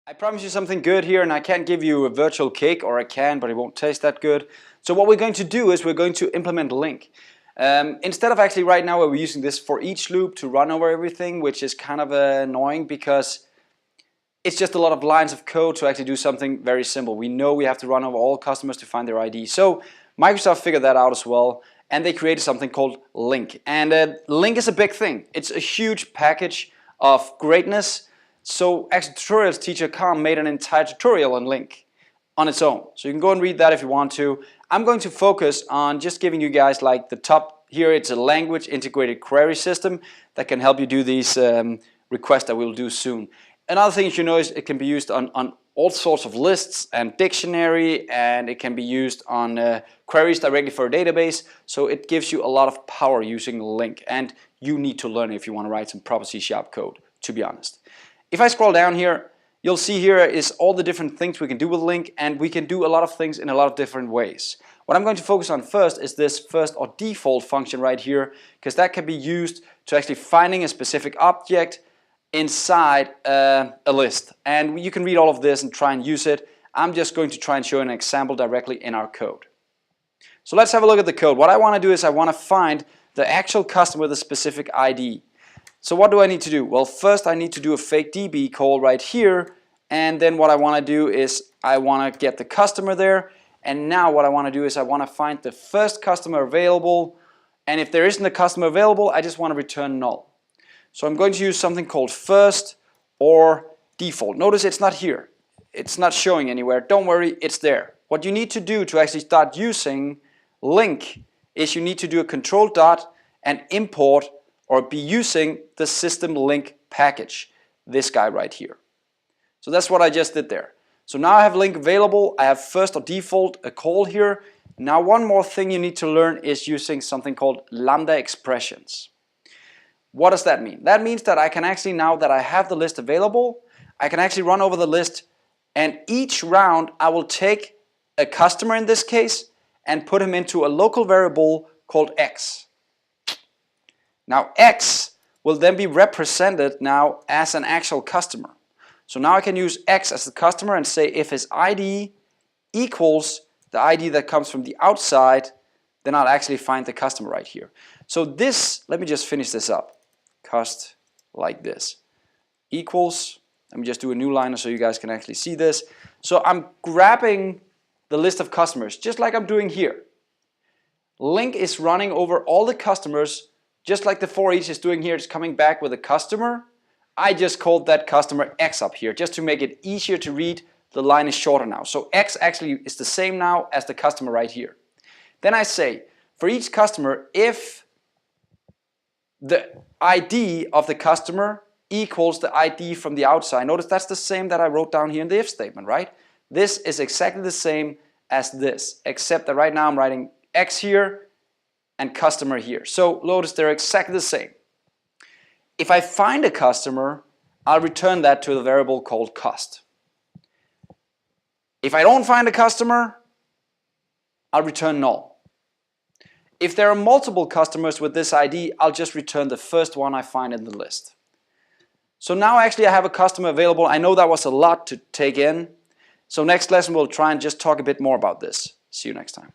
I promise you something good here, and I can't give you a virtual cake, or I can, but it won't taste that good. So what we're going to do is we're going to implement LINQ. Instead of actually right now we're using this for each loop to run over everything, which is kind of annoying because it's just a lot of lines of code to actually do something very simple. We know we have to run over all customers to find their ID. So Microsoft figured that out as well, and they created something called LINQ. And LINQ is a big thing. It's a huge package of greatness. So actually tutorials teacher Khan made an entire tutorial on LINQ on its own. So you can go and read that if you want to. I'm going to focus on just giving you guys like the top here. It's a language integrated query system that can help you do these requests that we'll do soon. Another thing you should know is it can be used on all sorts of lists and dictionary, and it can be used on queries directly for a database. So it gives you a lot of power using LINQ, and you need to learn it if you want to write some proper C# code, to be honest. If I scroll down here, you'll see here is all the different things we can do with LINQ, and we can do a lot of things in a lot of different ways. What I'm going to focus on first is this FirstOrDefault function right here, because that can be used to actually finding a specific object inside a list. And you can read all of this and try and use it. I'm just going to try and show an example directly in our code. So let's have a look at the code. What I want to do is I want to find the actual customer with a specific ID. So what do I need to do? Well, first I need to do a fake DB call right here, and then what I want to do is I want to get the customer there, and now what I want to do is I want to find the first customer available, and if there isn't a customer available, I just want to return null. So I'm going to use something called FirstOrDefault. Notice it's not here. It's not showing anywhere. Don't worry, it's there. What you need to do to actually start using LINQ is you need to do a control dot and import or be using the system LINQ package, this guy right here. So that's what I just did there. So now I have LINQ available, I have FirstOrDefault, a call here. Now one more thing you need to learn is using something called lambda expressions. What does that mean? That means that I can actually, now that I have the list available, I can actually run over the list, and each round I will take a customer in this case and put him into a local variable called x. Now x will then be represented now as an actual customer. So now I can use x as the customer and say if his ID equals the ID that comes from the outside, then I'll actually find the customer right here. So this, let me just finish this up. Cost like this equals, let me just do a new liner so you guys can actually see this. So I'm grabbing the list of customers just like I'm doing here. LINQ is running over all the customers just like the for each is doing here. It's coming back with a customer. I just called that customer X up here just to make it easier to read. The line is shorter now. So X actually is the same now as the customer right here. Then I say for each customer, if the ID of the customer equals the ID from the outside. Notice that's the same that I wrote down here in the if statement, right? This is exactly the same as this, except that right now I'm writing X here and customer here. So notice they're exactly the same. If I find a customer, I'll return that to the variable called cost. If I don't find a customer, I'll return null. If there are multiple customers with this ID, I'll just return the first one I find in the list. So now actually I have a customer available. I know that was a lot to take in. So next lesson we'll try and just talk a bit more about this. See you next time.